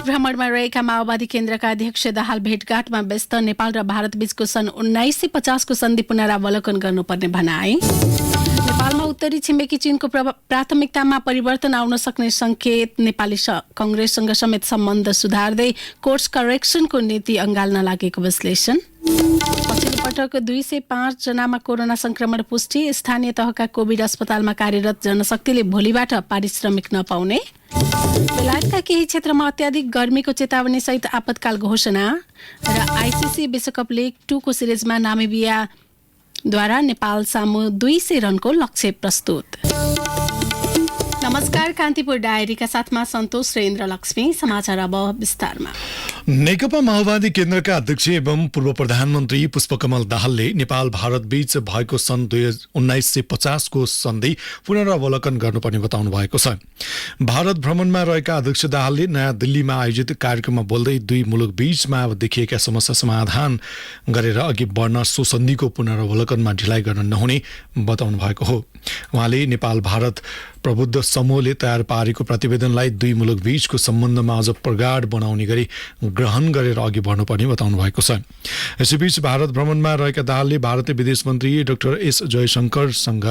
भ्रमणमा रहेका माओवादी केन्द्रका अध्यक्ष दाहाल भेटघाटमा व्यस्त। नेपाल र भारत बीचको सन् 1950 को सन्धि पुनरावलोकन गर्नुपर्ने भनाए। नेपालमा उत्तरी छिमेकी चीनको प्राथमिकतामा परिवर्तन आउन सक्ने संकेत। नेपाली कांग्रेससँग समेत सम्बन्ध सुधार्दै कोर्स करेक्सनको नीति अँगाल्न लागेको विश्लेषण। पछिल्लो पटक 205 जनामा कोरोना संक्रमण पुष्टि। स्थानीय तहका कोभिड अस्पतालमा कार्यरत जनशक्तिले भोलिबाट पारिश्रमिक नपाउने। बेलायतका केही क्षेत्रमा अत्याधिक गर्मीको चेतावनी सहित आपतकाल घोषणा। र आईसीसी विश्वकप लिग 2 को सिरिजमा नामिबियाद्वारा नेपाल सामु 200 रनको लक्ष्य प्रस्तुत। नमस्कार, कान्तिपुर डायरीका साथमा सन्तोष र इन्द्र लक्ष्मी। समाचार अब विस्तारमा। नेकपा माओवादी केन्द्रका अध्यक्ष एवं पूर्व प्रधानमन्त्री पुष्पकमल दाहालले नेपाल भारत बीच भएको सन् 1950 को सन्धि पुनरावलोकन गर्नुपर्ने बताउनु भएको छ। भारत भ्रमणमा रहेका अध्यक्ष दाहालले नयाँ दिल्लीमा आयोजित कार्यक्रममा बोल्दै दुई मुलुक बीचमा देखिएका समस्या समाधान गरेर अघि बढ्न सो सन्धिको पुनरावलोकनमा ढिलाइ गर्न नहुने बताउनु भएको हो। उहाँले नेपाल भारत प्रबुद्ध समूहले तयार पारेको प्रतिवेदनलाई दुई मुलुक बीचको सम्बन्धमा अझ प्रगाढ बनाउने गरी ग्रहण गरेर अघि बढ्नुपर्ने बताउनु भएको छ। यसैबीच भारत भ्रमणमा रहेका दाहालले भारतीय विदेश मन्त्री डाक्टर एस जयशंकरसँग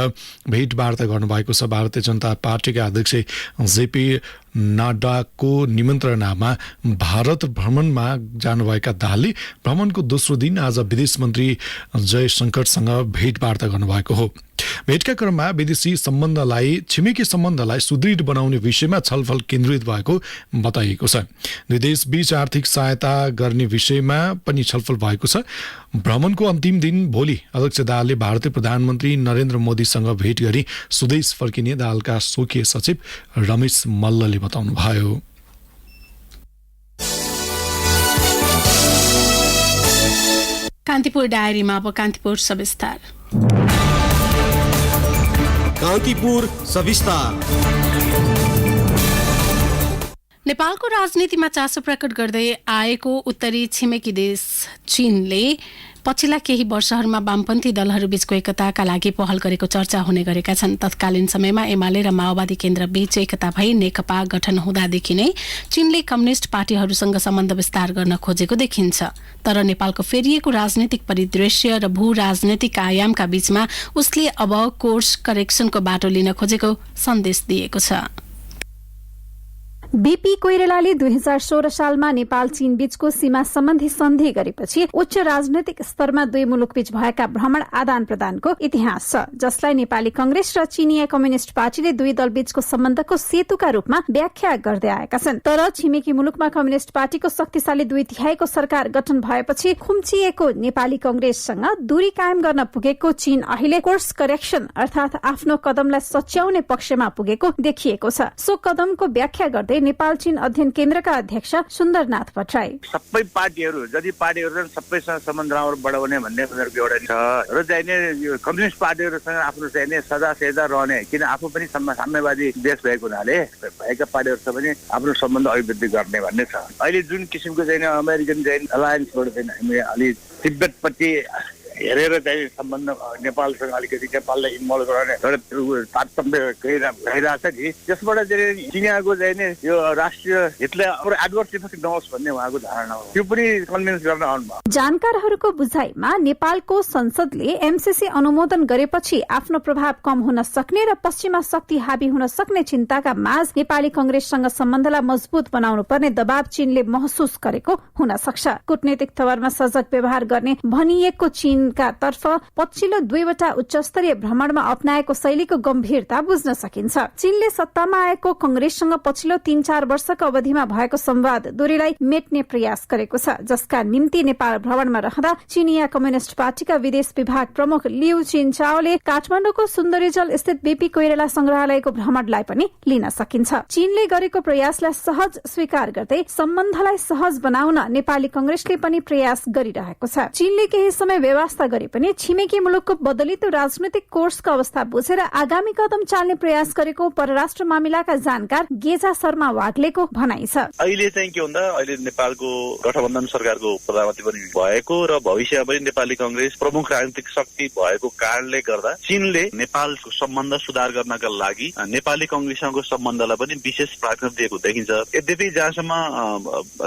भेटवार्ता गर्नुभएको छ। भारतीय जनता पार्टीका अध्यक्ष जेपी नड्डाको निमन्त्रणामा भारत भ्रमणमा जानुभएका दाहालले भ्रमणको दोस्रो दिन आज विदेश मन्त्री जयशंकरसँग भेटवार्ता गर्नुभएको हो। भेटका क्रममा विदेशी सम्बन्धलाई छिमेकी सम्बन्धलाई सुदृढ बनाउने विषयमा छलफल केन्द्रित भएको बताइएको छ। दुई देश बीच आर्थिक सहायता गर्ने विषयमा पनि छलफल भएको छ। भ्रमणको अन्तिम दिन भोलि अध्यक्ष दाहालले भारतीय प्रधानमन्त्री नरेन्द्र मोदीसँग भेट गरी स्वदेश फर्किने दाहालका स्वकीय सचिव रमेश मल्लले बताउनुभयो। कान्तिपुर डायरीमा अब कान्तिपुर सविस्तार। कान्तिपुर सविस्तार। नेपालको राजनीतिमा चासो प्रकट गर्दै आएको उत्तरी छिमेकी देश चीनले पछिल्ला केही वर्षहरूमा वामपन्थी दलहरूबीचको एकताका लागि पहल गरेको चर्चा हुने गरेका छन्। तत्कालीन समयमा एमाले र माओवादी केन्द्र बीच एकता भई नेकपा गठन हुँदादेखि नै चीनले कम्युनिस्ट पार्टीहरूसँग सम्बन्ध विस्तार गर्न खोजेको देखिन्छ। तर नेपालको फेरिएको राजनीतिक परिदृश्य र भू राजनीतिक आयामका बीचमा उसले अब कोर्स करेक्सनको बाटो लिन खोजेको सन्देश दिएको छ। बीपी कोइरालाले 2016 सालमा नेपाल चीन बीचको सीमा सम्बन्धी सन्धि गरेपछि उच्च राजनैतिक स्तरमा दुई मुलुकबीच भएका भ्रमण आदान प्रदानको इतिहास छ, जसलाई नेपाली कांग्रेस र चीनिया कम्युनिस्ट पार्टीले दुई दलबीचको सम्बन्धको सेतुका रूपमा व्याख्या गर्दै आएका छन्। तर छिमेकी मुलुकमा कम्युनिस्ट पार्टीको शक्तिशाली 2/3 सरकार गठन भएपछि खुम्चिएको नेपाली कांग्रेससँग दूरी कायम गर्न पुगेको चीन अहिले कोर्स करेक्सन अर्थात आफ्नो कदमलाई सच्याउने पक्षमा पुगेको देखिएको छ। सो कदमको व्याख्या गर्दै नेपाल चीन अध्ययन केन्द्रका अध्यक्ष सुन्दरनाथ भट्टराई सबै पार्टीहरू जति पार्टीहरू सबैसँग सम्बन्ध राम्रो बढाउने भन्ने उनीहरूको एउटा छ र चाहिने कम्युनिस्ट पार्टीहरूसँग आफ्नो चाहिने सदा सेदा रहने, किन आफू पनि साम्यवादी देश भएको हुनाले भएका पार्टीहरूसँग पनि आफ्नो सम्बन्ध अभिवृद्धि गर्ने भन्ने छ। अहिले जुन किसिमको चाहिँ अमेरिकन चाहिँ अलायन्सबाट चाहिँ हामी अलि तिब्बतपट्टि हेरेर चाहिँ सम्बन्ध नेपालसँग अलिकति नेपाललाई इन्भल्भ गराउने एउटा तारतम्य गइरहेको छ कि त्यसबाट चाहिँ चिनियाको चाहिँ यो राष्ट्रिय हितलाई एडभर्स इफेक्ट नहोस् भन्ने उहाँको धारणा हो। त्यो पनि कन्भिन्स गर्न आउनुभयो। जानकारहरूको बुझाइमा नेपालको संसदले एमसीसी अनुमोदन गरेपछि आफ्नो प्रभाव कम हुन सक्ने र पश्चिमा शक्ति हावी हुन सक्ने चिन्ताका माझ नेपाली कांग्रेससँग सम्बन्धलाई मजबुत बनाउनु पर्ने दबाव चीनले महसुस गरेको हुन सक्छ। कूटनीतिक तवरमा सजग व्यवहार गर्ने भनिएको चीन का तर्फ पछिल्लो 2वटा उच्चस्तरीय भ्रमणमा अपनाएको शैलीको गम्भीरता बुझ्न सकिन्छ। चीनले सत्तामा आएको कांग्रेससँग पछिल्लो 3-4 वर्षको अवधिमा भएको संवाद दूरीलाई मेट्ने प्रयास गरेको छ, जसका निम्ति नेपाल भ्रमणमा रहँदा चीनिया कम्युनिस्ट पार्टीका विदेश विभाग प्रमुख लिउ चिनचाओले काठमाडौँको सुन्दरीजल स्थित बीपी कोइराला संग्रहालयको भ्रमणलाई पनि लिन सकिन्छ। चीनले गरेको प्रयासलाई सहज स्वीकार गर्दै सम्बन्धलाई सहज बनाउन नेपाली कांग्रेसले पनि प्रयास गरिरहेको छ। चीनले केही समय व्यवस्था व्यवस्था गरे पनि छिमेकी मुलुकको बदलितो राजनैतिक कोर्सको अवस्था बुझेर आगामी कदम चाल्ने प्रयास गरेको परराष्ट्र मामिलाका जानकार गेजा शर्मा वाग्लेको भनाइ छ। अहिले चाहिँ के भन्दा अहिले नेपालको गठबन्धन सरकारको प्रधानमन्त्री पनि भएको र भविष्यमा पनि नेपाली कांग्रेस प्रमुख राजनीतिक शक्ति भएको कारणले गर्दा चीनले नेपालको सम्बन्ध सुधार गर्नका लागि नेपाली कांग्रेससँगको सम्बन्धलाई पनि विशेष प्राथमिकता दिएको देखिन्छ। यद्यपि जहाँसम्म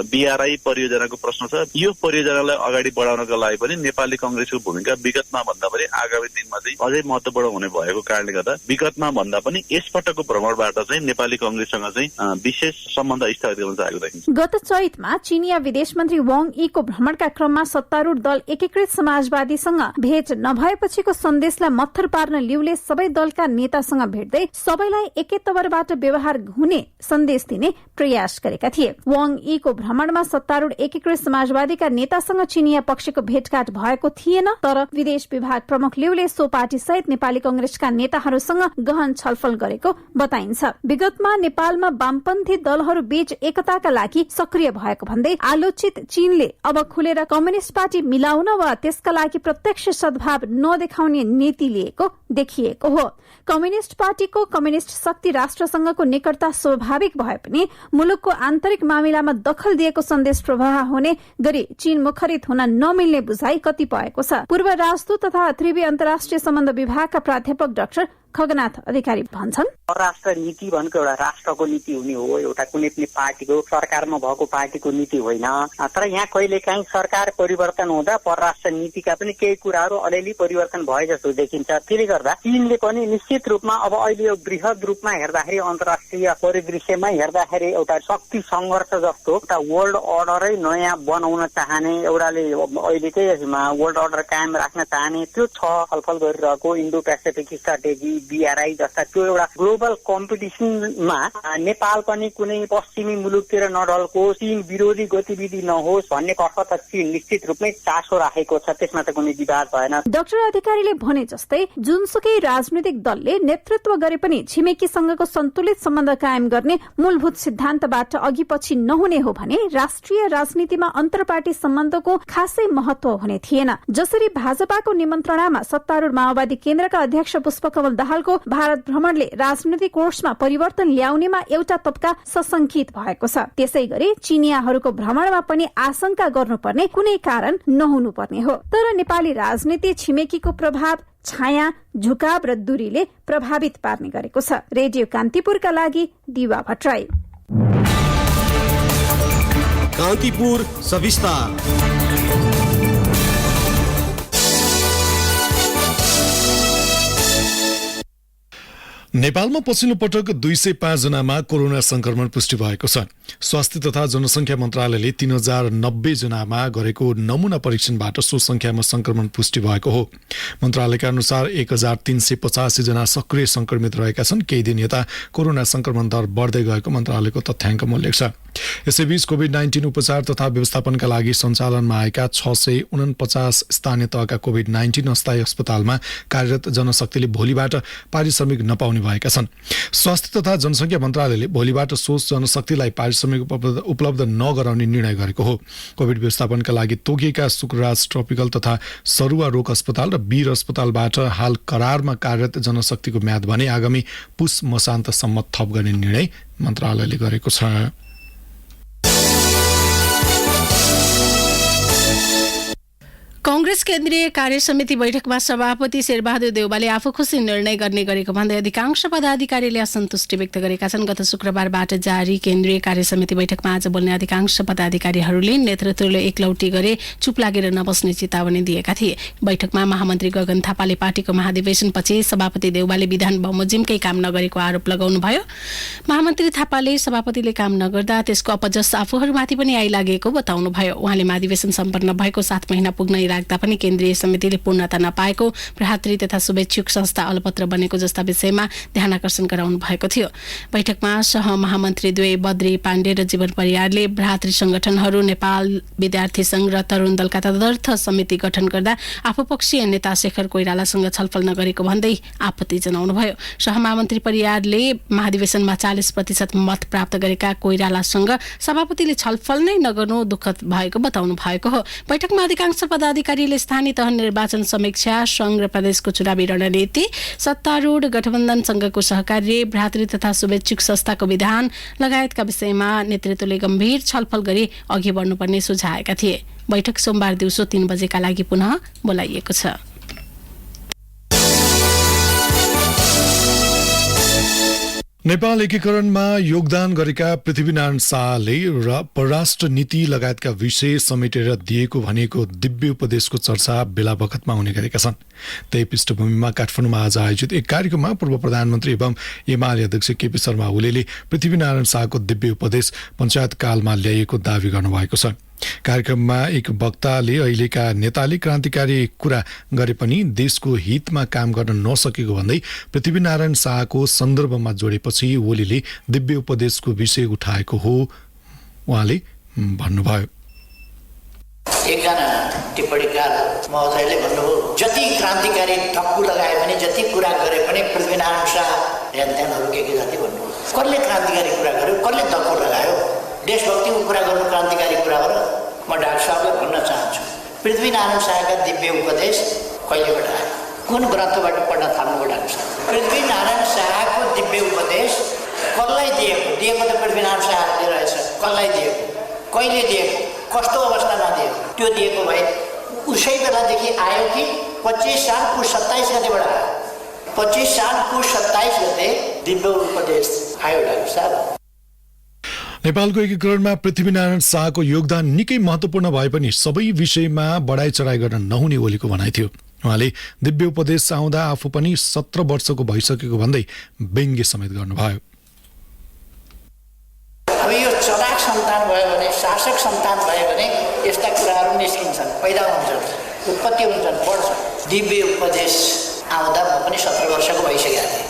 बीआरआई परियोजनाको प्रश्न छ, यो परियोजनालाई अगाडि बढाउनका लागि पनि नेपाली कांग्रेसको भूमिका विगतमा भन्दा पनि आगामी दिनमा चाहिँ अझै महत्त्वपूर्ण हुने भएको कारणले गर्दा विगतमा भन्दा पनि यसपटकको भ्रमणबाट चाहिँ नेपाली कांग्रेससँग चाहिँ विशेष सम्बन्ध स्थापित गर्न चाहेको देखिन्छ। गत चैतमा चीनिया विदेश मन्त्री वाङ यीको भ्रमणका क्रममा सत्तारूढ दल एकीकृत समाजवादीसँग भेट नभएपछिको सन्देशलाई मत्थर पार्न लिउले सबै दलका नेतासँग भेट्दै सबैलाई एकै तवरबाट व्यवहार हुने सन्देश दिने प्रयास गरेका थिए। वाङ यीको भ्रमणमा सत्तारूढ एकीकृत समाजवादीका नेतासँग चीनिया पक्षको भेटघाट भएको थिएन, तर विदेश विभाग प्रमुख लिउले सो पार्टी सहित नेपाली कांग्रेसका नेताहरूसँग गहन छलफल गरेको बताइन्छ। विगतमा नेपालमा वामपन्थी दलहरू बीच एकताका लागि सक्रिय भएको भन्दै आलोचित चीनले अब खुलेर कम्युनिस्ट पार्टी मिलाउन वा त्यसका लागि प्रत्यक्ष सद्भाव नदेखाउने नीति लिएको देखिएको हो। कम्युनिस्ट पार्टीको कम्युनिस्ट शक्ति राष्ट्रसँगको निकटता स्वाभाविक भए पनि मुलुकको आन्तरिक मामिलामा दखल दिएको सन्देश प्रवाह हुने गरी चीन मुखरित हुन नमिल्ने बुझाइ कतिपयको छ। पूर्व राजदूत तथा त्रिवी अन्तर्राष्ट्रिय सम्बन्ध विभागका प्राध्यापक डाक्टर खगनाथ अधिकारी भन्छन्, परराष्ट्र नीति भनेको एउटा राष्ट्रको नीति हुने हो, एउटा कुनै पनि पार्टीको सरकारमा भएको पार्टीको नीति होइन। तर यहाँ कहिलेकाहीँ सरकार परिवर्तन हुँदा परराष्ट्र नीतिका पनि केही कुराहरू अलिअलि परिवर्तन भए जस्तो देखिन्छ। त्यसले गर्दा चीनले पनि निश्चित रूपमा अब अहिले यो बृहत रूपमा हेर्दाखेरि अन्तर्राष्ट्रिय परिदृश्यमा हेर्दाखेरि एउटा शक्ति संघर्ष जस्तो एउटा वर्ल्ड अर्डरै नयाँ बनाउन चाहने, एउटाले अहिलेकै वर्ल्ड अर्डर कायम राख्न चाहने त्यो छलफल गरिरहेको इन्डो पेसिफिक स्ट्राटेजी बीआरआई जस्ता त्यो एउटा ग्लोबल कम्पिटिसनमा नेपाल पनि कुनै पश्चिमी मुलुकतिर नढल्को, चीन विरोधी गतिविधि नहोस् भन्ने कसरत चीन निश्चित रूपमै चासो राखेको छ, त्यसमा त कुनै विवाद भएन। डाक्टर अधिकारीले भने जस्तै जुनसुकै राजनीतिक दलले नेतृत्व गरे पनि छिमेकीसँगको सन्तुलित सम्बन्ध कायम गर्ने मूलभूत सिद्धान्तबाट अघि पछि नहुने हो भने राष्ट्रिय राजनीतिमा अन्तर्पार्टी सम्बन्धको खासै महत्व हुने थिएन। जसरी भाजपाको निमन्त्रणामा सत्तारूढ माओवादी केन्द्रका अध्यक्ष पुष्पकमल दाहालको भारत भ्रमणले राजनीतिक कोर्समा परिवर्तन ल्याउनेमा एउटा तबका सशंकित भएको छ, त्यसै गरी चीनियाहरूको भ्रमणमा पनि आशंका गर्नुपर्ने कुनै कारण नहुनुपर्ने हो। तर नेपाली राजनीति छिमेकीको प्रभाव, छाया, झुकाव र दूरीले प्रभावित पार्ने गरेको छ। रेडियो कान्तिपुरका लागि दिवा भट्टराई। कान्तिपुर सविस्तार। नेपालमा पछिल्लो पटक 205 जनामा कोरोना संक्रमण पुष्टि भएको छ। स्वास्थ्य तथा जनसंख्या मन्त्रालयले 3090 जनामा गरेको नमूना परीक्षणबाट सो संख्यामा संक्रमण पुष्टि भएको हो। मन्त्रालयका अनुसार 1385 जना सक्रिय संक्रमित रहेका छन्। केही दिन यता कोरोना संक्रमण दर बढ्दै गएको मन्त्रालयको तथ्याङ्कमा उल्लेख छ। यसैबीच कोभिड-19 उपचार तथा व्यवस्थापनका लागि सञ्चालनमा आएका 649 स्थानीय तहका कोभिड-19 अस्थायी अस्पतालमा कार्यरत जनशक्तिले भोलिबाट पारिश्रमिक नपाउने भएका छन्। स्वास्थ्य तथा जनसंख्या मन्त्रालयले भोलिबाट सोच जनशक्तिलाई पारिश्रमिक उपलब्ध नगराउने निर्णय गरेको हो। कोभिड व्यवस्थापनका लागि तोकिएका शुक्रराज ट्रपिकल तथा सरुवा रोग अस्पताल र वीर अस्पतालबाट हाल करारमा कार्यरत जनशक्तिको म्याद भने आगामी पुष मसान्तसम्म थप गर्ने निर्णय मन्त्रालयले गरेको छ। कांग्रेस केन्द्रीय कार्य समिति बैठकमा सभापति शेरबहादुर देउवाले आफू खुसी निर्णय गर्ने गरेको भन्दै अधिकांश पदाधिकारीले असन्तुष्टि व्यक्त गरेका छन्। गत शुक्रबारबाट जारी केन्द्रीय कार्य समिति बैठकमा आज बोल्ने अधिकांश पदाधिकारीहरूले नेतृत्वले एकलौटी गरे चुप लागेर नबस्ने चेतावनी दिएका थिए। बैठकमा महामन्त्री गगन थापाले पार्टीको महाधिवेशनपछि सभापति देउवाले विधान बमोजिमकै काम नगरेको आरोप लगाउनुभयो। महामन्त्री थापाले सभापतिले काम नगर्दा त्यसको अपजस आफूहरूमाथि पनि आइलागेको बताउनुभयो। उहाँले महाधिवेशन सम्पन्न भएको 7 महिना पुग्न राख्दा पनि केन्द्रीय समितिले पूर्णता नपाएको, भ्रातृ तथा शुभेच्छुक संस्था अलपत्र बनेको जस्ता विषयमा ध्यानकर्षण गराउनु भएको थियो। बैठकमा सह महामन्त्री द्वय बद्री पाण्डे र जीवन परियारले भ्रातृ संगठनहरू नेपाल विद्यार्थी संघ र तरुण दलका तदर्थ समिति गठन गर्दा आफूपक्षीय नेता शेखर कोइरालासँग छलफल नगरेको भन्दै आपत्ति जनाउनुभयो। सहमहामन्त्री परियारले महाधिवेशनमा 40% मत प्राप्त गरेका कोइरालासँग सभापतिले छलफल नै नगर्नु दुःखद भएको बताउनु भएको हो। बैठकमा अधिकांश अधिकारीले स्थानीय तह निर्वाचन समीक्षा संघ र प्रदेशको चुनावी रणनीति, सत्तारूढ गठबन्धनसँगको सहकार्य, भ्रातृ तथा शुभेच्छुक संस्थाको विधान लगायतका विषयमा नेतृत्वले गम्भीर छलफल गरी अघि बढ्नुपर्ने सुझाएका थिए। बैठक सोमबार दिउँसो 3 बजेका लागि पुनः बोलाइएको छ। नेपाल एकीकरणमा योगदान गरेका पृथ्वीनारायण शाहले र परराष्ट्र नीति लगायतका विषय समेटेर दिएको भनेको दिव्य उपदेशको चर्चा बेला बखतमा हुने गरेका छन्। त्यही पृष्ठभूमिमा काठमाडौँमा आज आयोजित एक कार्यक्रममा पूर्व प्रधानमन्त्री एवं एमाले अध्यक्ष केपी शर्मा ओलीले पृथ्वीनारायण शाहको दिव्य उपदेश पञ्चायत कालमा ल्याइएको दावी गर्नुभएको छ। कार्यक्रममा एक वक्ताले अहिलेका नेताले क्रान्तिकारी कुरा गरे पनि देशको हितमा काम गर्न नसकेको भन्दै पृथ्वीनारायण शाहको सन्दर्भमा जोडेपछि ओलीले दिव्य उपदेशको विषय उठाएको हो उहाँले भन्नुभयो। एकजना टिप्पणीकार महोदयले भन्नुभयो, जति क्रान्तिकारी ठक्कु लगाए पनि जति कुरा गरे पनि पृथ्वीनारायण शाह ध्यान हुर्केकी जाति भन्नुभयो। कसले क्रान्तिकारी कुरा गर्यो, कसले दक्कु लगायो? देशभक्तिको कुरा गर्नु क्रान्तिकारी कुरा हो र म डाक्टर साहबले भन्न चाहन्छु, पृथ्वीनारायण शाहका दिव्य उपदेश कहिलेबाट आयो, कुन ग्रन्थबाट पढ्न थाल्नुभयो डाक्टर साहब? पृथ्वीनारायण शाहको दिव्य उपदेश कसलाई दिएको त पृथ्वीनारायण शाहले रहेछ। कसलाई दिएको, कहिले दिएको, कस्तो अवस्थामा दिएको? त्यो दिएको भए उसै बेलादेखि आयो कि 25 साल पुस 27 गतेबाट आयो? 25 साल पुस 27 गते दिव्य उपदेश आयो डाक्टर साहब। नेपालको एकीकरणमा पृथ्वीनारायण शाहको योगदान निकै महत्त्वपूर्ण भए पनि सबै विषयमा बढाइ चढाइ गर्न नहुने ओलीको भनाइ थियो। उहाँले दिव्य उपदेश आउँदा आफू पनि 17 वर्षको भइसकेको भन्दै व्यङ्ग्य समेत गर्नुभयो। अब यो चलाक सन्तान भयो भने, शासक सन्तान भयो भने यस्ता कुराहरू निस्किन्छन्, पैदा हुन्छन्, उत्पत्ति हुन्छन्, बढ्छन्। दिव्य उपदेश आउँदा म पनि 17 वर्षको भइसकेको थिएँ।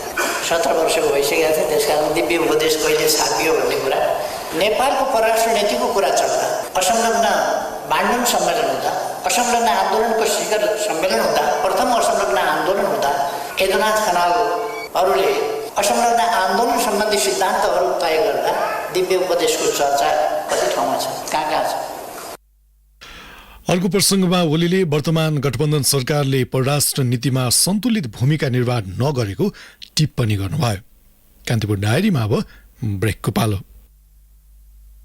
17 वर्षको भइसकेको थिएँ। त्यसकारण दिव्य उपदेश कहिले छापियो भन्ने कुरा, नेपालको परराष्ट्र नीतिको कुरा चल्दा, असंलग्न बान्डुन सम्मेलन हुँदा, असंलग्न आन्दोलनको शिखर सम्मेलन हुँदा, प्रथम असंलग्न आन्दोलन हुँदा यदुनाथ खनालहरूले असंलग्न आन्दोलन सम्बन्धी सिद्धान्तहरू तय गर्दा दिव्य उपदेशको चर्चा कति ठाउँमा छ, कहाँ छ? अर्को प्रसङ्गमा ओलीले वर्तमान गठबन्धन सरकारले परराष्ट्र नीतिमा सन्तुलित भूमिका निर्वाह नगरेको टिप्पणी गर्नुभयो। कान्तिपुर डायरीमा अब ब्रेकको पालो।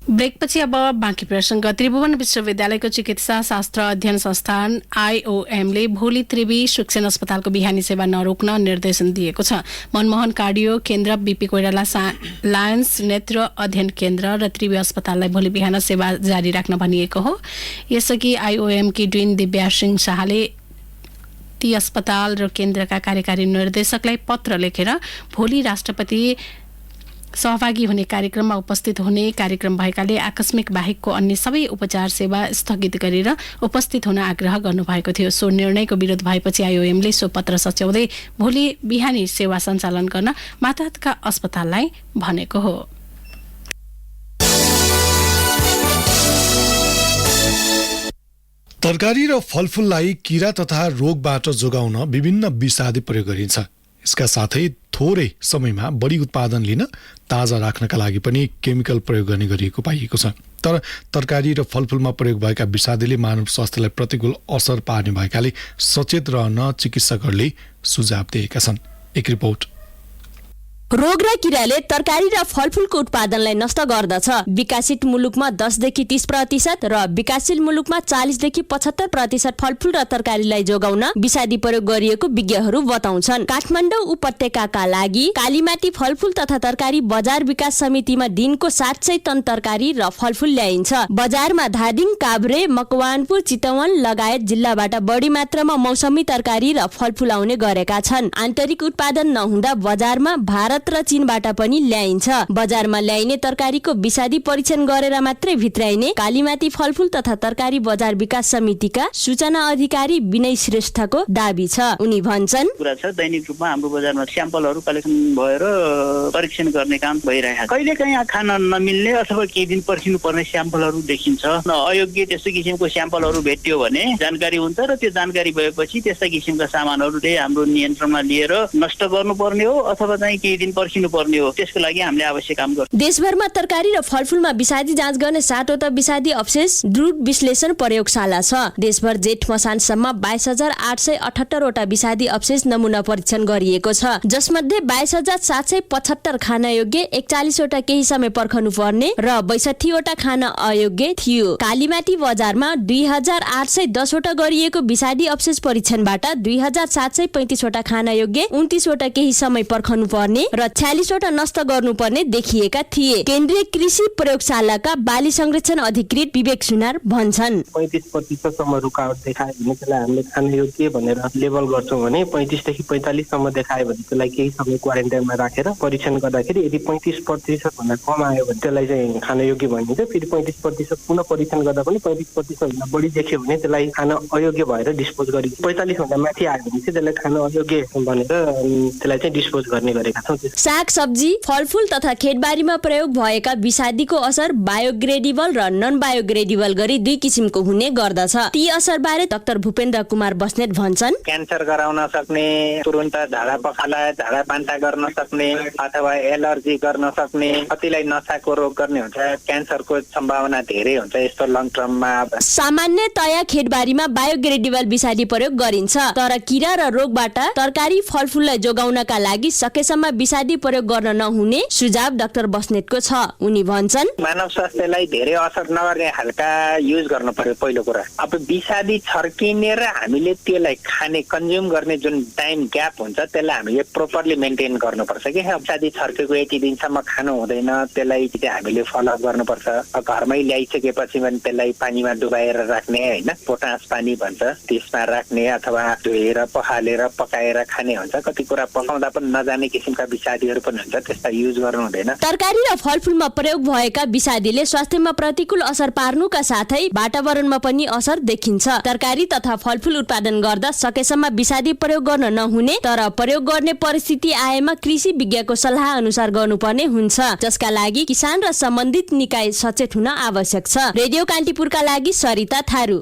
ब्रेकपछि अब बाँकी प्रसङ्ग। त्रिभुवन विश्वविद्यालयको चिकित्सा शास्त्र अध्ययन संस्थान आइओएमले भोलि त्रिवी शिक्षण अस्पतालको बिहानी सेवा नरोक्न निर्देशन दिएको छ। मनमोहन कार्डियो केन्द्र, बीपी कोइराला लायन्स नेत्र अध्ययन केन्द्र र त्रिवी अस्पताललाई भोलि बिहान सेवा जारी राख्न भनिएको हो। यसअघि आइओएमकी डिन दिव्या सिंह शाहले ती अस्पताल र केन्द्रका कार्यकारी निर्देशकलाई पत्र लेखेर भोलि राष्ट्रपति सहभागी हुने कार्यक्रममा उपस्थित हुने कार्यक्रम भएकाले आकस्मिक बाहेकको अन्य सबै उपचार सेवा स्थगित गरेर उपस्थित हुन आग्रह गर्नुभएको थियो। सो निर्णयको विरोध भएपछि आइओएमले सो पत्र सच्याउँदै भोलि बिहानी सेवा सञ्चालन गर्न मातहतका अस्पताललाई भनेको हो। तरकारी र फलफुललाई किरा तथा रोगबाट जोगाउन विभिन्न विषादी प्रयोग गरिन्छ। यसका साथै थोरै समयमा बढी उत्पादन लिन ताजा राख्नका लागि पनि केमिकल प्रयोग गर्ने गरिएको पाइएको छ। तर तरकारी र फलफुलमा प्रयोग भएका विषादीले मानव स्वास्थ्यलाई प्रतिकूल असर पार्ने भएकाले सचेत रहन चिकित्सकहरूले सुझाव दिएका छन्। एक रिपोर्ट। रोग र किराले तरकारी र फलफुलको उत्पादनलाई नष्ट गर्दछ। विकसित मुलुकमा 10 देखि 30% र विकासशील मुलुकमा 40 देखि 75% फलफुल र तरकारीलाई जोगाउन विषादी प्रयोग गरिएको विज्ञहरू बताउँछन्। काठमाडौँ उपत्यकाका लागि कालीमाटी फलफुल तथा तरकारी बजार विकास समितिमा दिनको 700 टन तरकारी र फलफुल ल्याइन्छ। बजारमा धादिङ, काभ्रे, मकवानपुर, चितवन लगायत जिल्लाबाट बढी मात्रामा मौसमी तरकारी र फलफुल आउने गरेका छन्। आन्तरिक उत्पादन नहुँदा बजारमा भारत र चीनबाट पनि ल्याइन्छ। बजारमा ल्याइने तरकारीको विषादी परीक्षण गरेर मात्रै भित्राइने कालीमाटी फलफुल तथा तरकारी बजार विकास समितिका सूचना अधिकारी विनय श्रेष्ठको दाबी छ। उनी भन्छन्, कुरा छ दैनिक रूपमा हाम्रो बजारमा स्याम्पलहरू कलेक्सन भएर परीक्षण गर्ने काम भइरहेको छ। कहिलेकाहीँ खान नमिल्ने अथवा केही दिन पर्खिनु पर्ने स्याम्पलहरू देखिन्छ। अयोग्य त्यस्तो किसिमको स्याम्पलहरू भेटियो भने जानकारी हुन्छ र त्यो जानकारी भएपछि त्यस्ता किसिमका सामानहरूले हाम्रो नियन्त्रणमा लिएर नष्ट गर्नुपर्ने हो अथवा चाहिँ केही दिन पर्खिनु पर्ने हो। त्यसको लागि हामीले आवश्यक काम गर्छौँ। देशभरमा तरकारी र फलफुलमा विषादी जाँच गर्ने 7वटा विषादी अवशेष द्रुत विश्लेषण प्रयोगशाला छ। देशभर जेठ मसानसम्म 22,878 वटा विषादी अवशेष नमुना परीक्षण गरिएको छ, जसमध्ये 22,775 खान योग्य, 41 वटा केही समय पर्खनु पर्ने र 62 वटा खान अयोग्य थियो। कालीमाटी बजारमा 2,810 वटा गरिएको विषादी अवशेष परीक्षणबाट 2,735 वटा खान योग्य, 29 वटा केही समय पर्खनु पर्ने र 46 वटा नष्ट गर्नुपर्ने देखिएका थिए। केन्द्रीय कृषि प्रयोगशालाका बाली संरक्षण अधिकृत विवेक सुनार भन्छन्, 35% सम्म रुकावट देखायो भने त्यसलाई हामीले खान योग्य भनेर लेबल गर्छौँ भने 35 देखि 45 सम्म देखायो भने त्यसलाई केही समय क्वारेन्टाइनमा राखेर परीक्षण गर्दाखेरि यदि 35% भन्दा कम आयो भने त्यसलाई चाहिँ खान योग्य भनिन्छ। फेरि 35% पुनः परीक्षण गर्दा पनि 35% भन्दा बढी देख्यो भने त्यसलाई खान अयोग्य भएर डिस्पोज गरिन्छ। 45 भन्दा माथि आयो भने चाहिँ त्यसलाई खान अयोग्य भनेर त्यसलाई चाहिँ डिस्पोज गर्ने गरेका छौँ। साग सब्जी, फलफुल तथा खेतबारीमा प्रयोग भएका विषादीको असर बायोग्रेडेबल र नन बायोग्रेडेबल गरी 2 किसिमको हुने गर्दछ। ती असरबारे डाक्टर भूपेन्द्र कुमार बस्नेत भन्छन्, क्यान्सर गराउन सक्ने, तुरुन्त झाडा पखाला, झाडा पान्ता गर्न सक्ने अथवा एलर्जी गर्न सक्ने, कतिलाई नसाको रोग गर्ने हुन्छ, क्यान्सरको सम्भावना धेरै हुन्छ यस्तो लङ टर्ममा। सामान्यतया खेतबारीमा बायोग्रेडेबल विषादी प्रयोग गरिन्छ, तर किरा र रोगबाट तरकारी फलफुललाई जोगाउनका लागि सकेसम्म विषादी प्रयोग गर्न नहुने सुझाव डाक्टर बस्नेतको छ। उनी भन्छन्, मानव स्वास्थ्यलाई धेरै असर नगर्ने खालका युज गर्नु पर्यो पहिलो कुरा। अब विषादी छर्किने र हामीले त्यसलाई खाने कन्ज्युम गर्ने जुन टाइम ग्याप हुन्छ त्यसलाई हामीले प्रोपरली मेन्टेन गर्नुपर्छ कि विषादी छर्केको यति दिनसम्म खानु हुँदैन, त्यसलाई हामीले फलोअप गर्नुपर्छ। घरमै ल्याइसकेपछि पनि त्यसलाई पानीमा डुबाएर राख्ने होइन, पोटास पानी भन्छ त्यसमा राख्ने अथवा धोएर पखालेर पकाएर खाने हुन्छ। कति कुरा पकाउँदा पनि नजाने किसिमका विषादीहरू पनि हुन्छ, त्यसलाई युज गर्नु हुँदैन। तरकारी र फलफुलमा प्रयोग भएका विषादीले स्वास्थ्यमा प्रतिकूल असर पार्नुका साथै वातावरणमा पनि असर देखिन्छ। तरकारी तथा फलफुल उत्पादन गर्दा सकेसम्म विषादी प्रयोग गर्न नहुने, तर प्रयोग गर्ने परिस्थिति आएमा कृषि विज्ञको सल्लाह अनुसार गर्नुपर्ने हुन्छ, जसका लागि किसान र सम्बन्धित निकाय सचेत हुन आवश्यक छ। रेडियो कान्तिपुरका लागि सरिता थारू।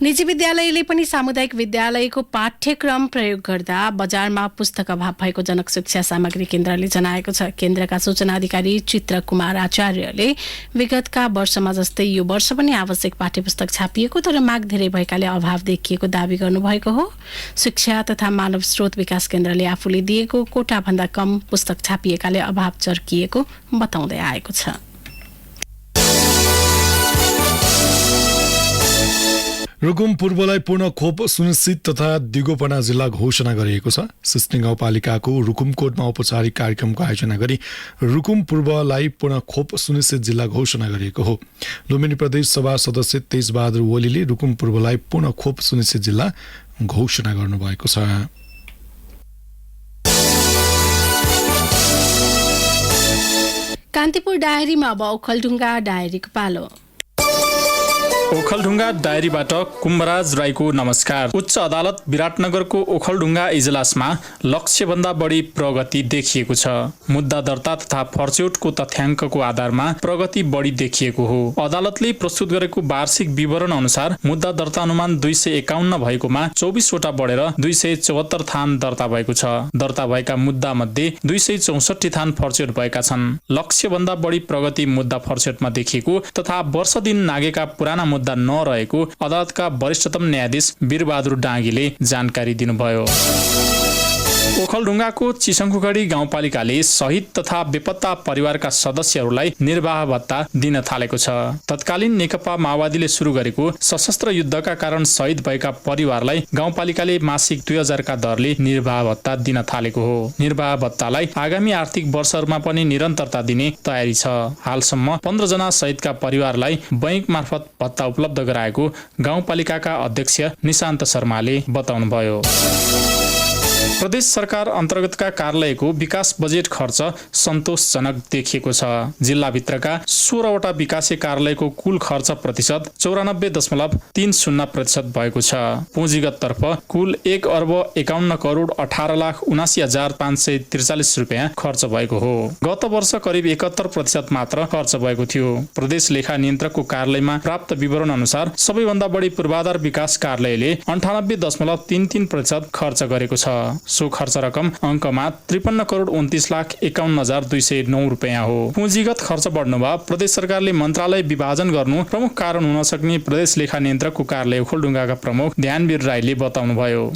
निजी विद्यालयले पनि सामुदायिक विद्यालयको पाठ्यक्रम प्रयोग गर्दा बजारमा पुस्तक अभाव भएको जनक शिक्षा सामग्री केन्द्रले जनाएको छ। केन्द्रका सूचना अधिकारी चित्र कुमार आचार्यले विगतका वर्षमा जस्तै यो वर्ष पनि आवश्यक पाठ्यपुस्तक छापिएको तर माग धेरै भएकाले अभाव देखिएको दावी गर्नुभएको हो। शिक्षा तथा मानव स्रोत विकास केन्द्रले आफूले दिएको कोटाभन्दा कम पुस्तक छापिएकाले अभाव चर्किएको बताउँदै आएको छ। रुकुम पूर्वलाई पूर्ण खोप सुनिश्चित तथा दिगोपना जिल्ला घोषणा गरिएको छ। सिस्ने गाउँपालिकाको रुकुमकोटमा औपचारिक कार्यक्रमको आयोजना गरी रुकुम पूर्वलाई पूर्ण खोप सुनिश्चित जिल्ला घोषणा गरिएको हो। लुम्बिनी प्रदेश सभा सदस्य तेजबहादुर ओलीले रुकुम पूर्वलाई पूर्ण खोप सुनिश्चित जिल्ला घोषणा गर्नुभएको छ। कान्तिपुर डायरीमा अब ओखलढुङ्गा डायरीको पालो। ओखलढुङ्गा डायरीबाट कुम्भराज राईको नमस्कार। उच्च अदालत विराटनगरको ओखलढुङ्गा इजलासमा लक्ष्यभन्दा बढी प्रगति देखिएको छ। मुद्दा दर्ता तथा फर्च्युटको तथ्याङ्कको आधारमा प्रगति बढी देखिएको हो। अदालतले प्रस्तुत गरेको वार्षिक विवरण अनुसार मुद्दा दर्ता अनुमान 251 भएकोमा 24 वटा बढेर 274 थान दर्ता भएको छ। दर्ता भएका मुद्दा मध्ये 264 थान फर्च्युट भएका छन्। लक्ष्यभन्दा बढी प्रगति मुद्दा फर्च्युटमा देखिएको तथा वर्ष दिन नागेका पुराना मुद्दा नरहेको अदालतका वरिष्ठतम न्यायाधीश वीरबहादुर डाँगीले जानकारी दिनुभयो। ओखलढुङ्गाको चिसङ्खुगढी गाउँपालिकाले शहीद तथा बेपत्ता परिवारका सदस्यहरूलाई निर्वाह भत्ता दिन थालेको छ। तत्कालीन नेकपा माओवादीले सुरु गरेको सशस्त्र युद्धका कारण शहीद भएका परिवारलाई गाउँपालिकाले मासिक 2000 का दरले निर्वाह भत्ता दिन थालेको हो। निर्वाह भत्तालाई आगामी आर्थिक वर्षहरूमा पनि निरन्तरता दिने तयारी छ। हालसम्म 15 जना शहीदका परिवारलाई बैंक मार्फत भत्ता उपलब्ध गराएको गाउँपालिकाका अध्यक्ष निशान्त शर्माले बताउनुभयो। प्रदेश सरकार अन्तर्गतका कार्यालयको विकास बजेट खर्च सन्तोषजनक देखिएको छ। जिल्लाभित्रका 16वटा विकासे कार्यालयको कुल खर्च प्रतिशत 94.30% भएको छ। पुँजीगत तर्फ कुल 1,51,18,79,543 रुपियाँ खर्च भएको हो। गत वर्ष करिब 71% मात्र खर्च भएको थियो। प्रदेश लेखा नियन्त्रकको कार्यालयमा प्राप्त विवरण अनुसार सबैभन्दा बढी पूर्वाधार विकास कार्यालयले 98.33% खर्च गरेको छ। सो खर्च रकम अङ्कमा 53,29,51,209 रुपियाँ हो। पुँजीगत खर्च बढ्नु भए प्रदेश सरकारले मन्त्रालय विभाजन गर्नु प्रमुख कारण हुन सक्ने प्रदेश लेखा नियन्त्रकको कार्यालय ओखलढुङ्गाका प्रमुख ध्यानवीर राईले बताउनुभयो।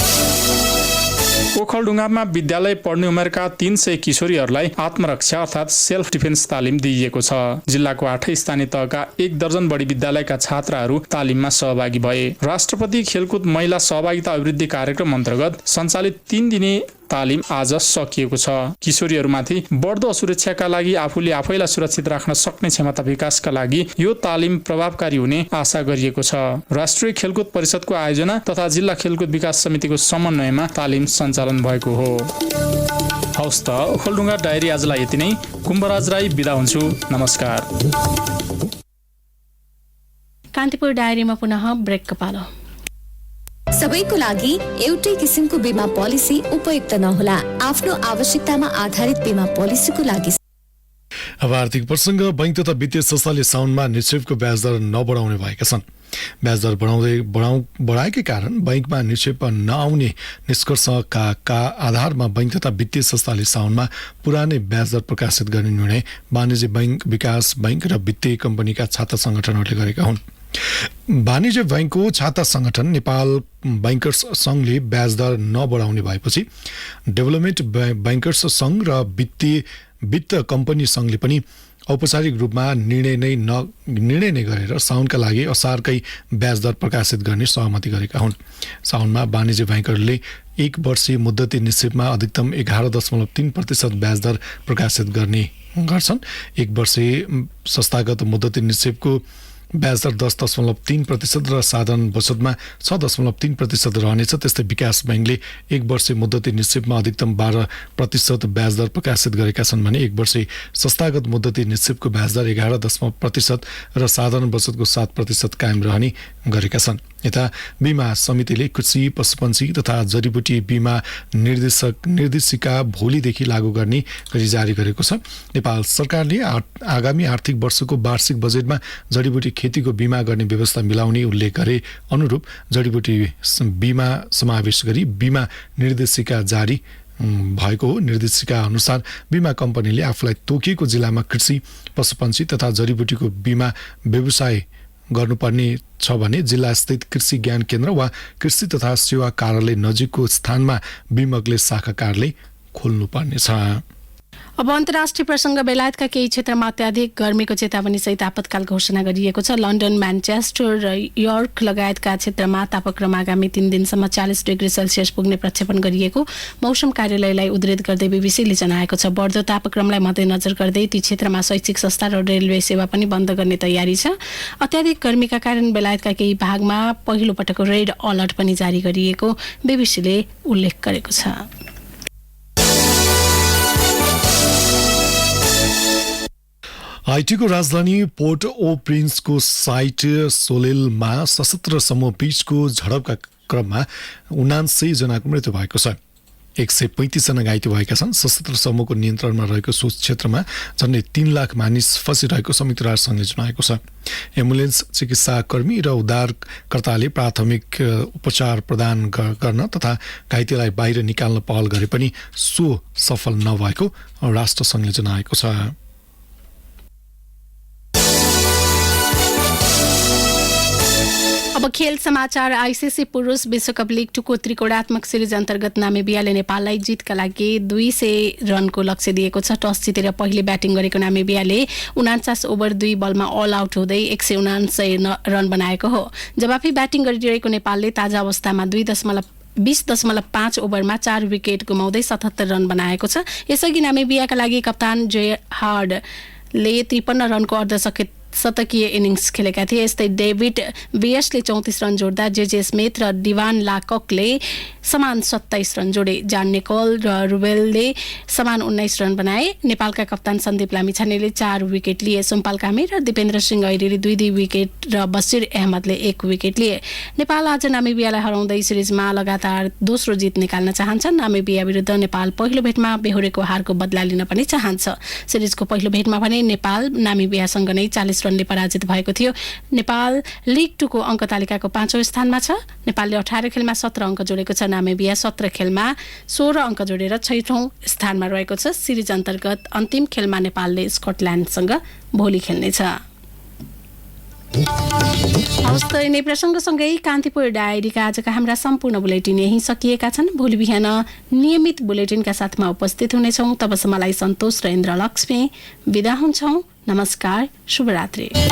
ओखलढुङ्गामा विद्यालय पढ्ने उमेरका 300 किशोरीहरूलाई आत्मरक्षा अर्थात् सेल्फ डिफेन्स तालिम दिइएको छ। जिल्लाको 8 स्थानीय तहका 1 दर्जन बढी विद्यालयका छात्राहरू तालिममा सहभागी भए। राष्ट्रपति खेलकुद महिला सहभागिता अभिवृद्धि कार्यक्रम अन्तर्गत सञ्चालित 3 दिने तालिम आज सकिएको छ। किशोरीहरूमाथि बढ्दो असुरक्षाका लागि आफूले आफैलाई सुरक्षित राख्न सक्ने क्षमता विकासका लागि यो तालिम प्रभावकारी हुने आशा गरिएको छ। राष्ट्रिय खेलकुद परिषदको आयोजना तथा जिल्ला खेलकुद विकास समितिको समन्वयमा तालिम सञ्चालन भएको हो। हवस् त ओखलढुङ्गा डायरी आजलाई यति नै। कुम्भराज राई बिदा हुन्छु। नमस्कार। कान्तिपुर डायरीमा पुनः ब्रेकको पालो। सबैको लागि एउटै किसिमको बीमा पोलिसी उपयुक्त नहोला। आफ्नो आवश्यकतामा आधारित बीमा पोलिसीको लागि। अब आर्थिक प्रसङ्ग। बैंक तथा वित्तीय संस्थाले साउनमा निक्षेपको ब्याज दर नबढाउने भएका छन्। ब्याज दर बढाएकै कारण बैंकमा निक्षेप नआउने निष्कर्षका आधारमा बैंक तथा वित्तीय संस्थाले साउनमा पुरानै ब्याज दर प्रकाशित गर्ने निर्णय वाणिज्य बैंक, विकास बैंक र वित्तीय कम्पनीका छाता संगठनहरूले गरेका हुन्। वाणिज्य बैंकको छाता संगठन नेपाल बैंकर्स संघले ब्याज दर नबढाउने भएपछि डेभलपमेन्ट बैंकर्स संघ र वित्त कम्पनी संघले पनि औपचारिक रूपमा निर्णय नै गरेर साउनका लागि असारकै ब्याज दर प्रकाशित गर्ने सहमति गरेका हुन्। साउनमा वाणिज्य बैंकरले 1 वर्षीय मुद्दती निक्षेपमा अधिकतम 11.3% ब्याज दर प्रकाशित गर्ने गर्छन्। 1 वर्षीय संस्थागत मुद्दती निक्षेपको ब्याज दर 10.3% र साधारण बचतमा 6.3% रहनेछ। त्यस्तै विकास बैंकले 1 वर्षीय मुद्दती निक्षेपमा अधिकतम 12% ब्याज दर प्रकाशित गरेका छन् भने 1 वर्षीय संस्थागत मुद्दती निक्षेपको ब्याज दर 11% र साधारण बचतको 7% कायम रहने गरेका छन्। यता बीमा समितिले कृषि, पशुपन्छी तथा जडीबुटी बीमा निर्देशिका भोलिदेखि लागू गर्ने गरी जारी गरेको छ। नेपाल सरकारले आगामी आर्थिक वर्षको वार्षिक बजेटमा जडीबुटी खेतीको बीमा गर्ने व्यवस्था मिलाउने उल्लेख गरे अनुरूप जडीबुटी बीमा समावेश गरी बीमा निर्देशिका जारी भएको हो। निर्देशिका अनुसार बीमा कम्पनीले आफूलाई तोकिएको जिल्लामा कृषि, पशुपन्छी तथा जडीबुटीको बीमा व्यवसाय गर्नुपर्ने छ भने जिल्लास्थित कृषि ज्ञान केन्द्र वा कृषि तथा सेवा कार्यालय नजिकको स्थानमा बीमकले शाखा कार्यालय खोल्नुपर्नेछ। अब अन्तर्राष्ट्रिय प्रसङ्ग। बेलायतका केही क्षेत्रमा अत्याधिक गर्मीको चेतावनी सहित आपतकाल घोषणा गरिएको छ। लन्डन, म्यानचेस्टर र यर्क लगायतका क्षेत्रमा तापक्रम आगामी 3 दिनसम्म 40 डिग्री सेल्सियस पुग्ने प्रक्षेपण गरिएको मौसम कार्यालयलाई उद्धृत गर्दै बीबीसीले जनाएको छ। बढ्दो तापक्रमलाई मध्यनजर गर्दै ती क्षेत्रमा शैक्षिक संस्था र रेलवे सेवा पनि बन्द गर्ने तयारी छ। अत्याधिक गर्मीका कारण बेलायतका केही भागमा पहिलो पटक रेड अलर्ट पनि जारी गरिएको बीबीसीले उल्लेख गरेको छ। हाइटीको राजधानी पोर्ट ओ प्रिन्सको साइट सोलेलमा सशस्त्र समूह बीचको झडपका क्रममा 79 जनाको मृत्यु भएको छ। 135 जना घाइते भएका छन्। सशस्त्र समूहको नियन्त्रणमा रहेको सो क्षेत्रमा झन्डै 3 लाख मानिस फसिरहेको संयुक्त राष्ट्रसङ्घले जनाएको छ। एम्बुलेन्स, चिकित्साकर्मी र उद्धारकर्ताले प्राथमिक उपचार प्रदान गर्न तथा घाइतेलाई बाहिर निकाल्न पहल गरे पनि सो सफल नभएको राष्ट्रसङ्घले जनाएको छ। अब खेल समाचार। आईसीसी पुरुष विश्वकप लिग 2 को त्रिकोणात्मक सिरिज अन्तर्गत नामिबियाले नेपाललाई जितका लागि 200 रनको लक्ष्य दिएको छ। टस जितेर पहिले ब्याटिङ गरेको नामिबियाले 49 ओभर 2 बलमा अल आउट हुँदै 179 रन बनाएको हो। जवाफी ब्याटिङ गरिरहेको नेपालले ताजा अवस्थामा 20.5 ओभरमा 4 विकेट गुमाउँदै 77 रन बनाएको छ। यसअघि नामिबियाका लागि कप्तान जे हार्डले 53 रनको अर्धशतक शतकीय इनिङ्स खेलेका थिए। यस्तै डेभिड वियसले 34 रन जोड्दा जेजे स्मिथ र डिवान लाककले समान 27 रन जोडे। जान निकोल र रुबेलले समान 19 रन बनाए। नेपालका कप्तान सन्दीप लामिछानेले 4 विकेट लिए। सोमपाल कामी र दिपेन्द्र सिंह ऐरीले 2 विकेट र बसिर अहमदले 1 विकेट लिए। नेपाल आज नामिबियालाई हराउँदै सिरिजमा लगातार दोस्रो जित निकाल्न चाहन्छ। नामिबिया विरुद्ध नेपाल पहिलो भेटमा बेहोरेको हारको बदला लिन पनि चाहन्छ। सिरिजको पहिलो भेटमा भने नेपाल नामिबियासँग नै 40 रनले पराजित भएको थियो। नेपाल लिग 2 को अङ्क तालिकाको 5औं स्थानमा छ। नेपालले 18 खेलमा 17 अङ्क जोडेको छ। नामिबिया 17 खेलमा 16 अङ्क जोडेर 6औं स्थानमा रहेको छ। सिरिज अन्तर्गत अन्तिम खेलमा नेपालले स्कटल्यान्डसँग भोलि खेल्नेछ। हवस् त यिनै प्रसङ्गसँगै कान्तिपुर डायरीका आजका हाम्रा सम्पूर्ण बुलेटिन यही सकिएका छन्। भोलि बिहान नियमित बुलेटिनका साथमा उपस्थित हुनेछौँ। तबसम्मलाई सन्तोष र इन्द्र लक्ष्मी बिदा हुन्छौँ। नमस्कार, शुभरात्रि।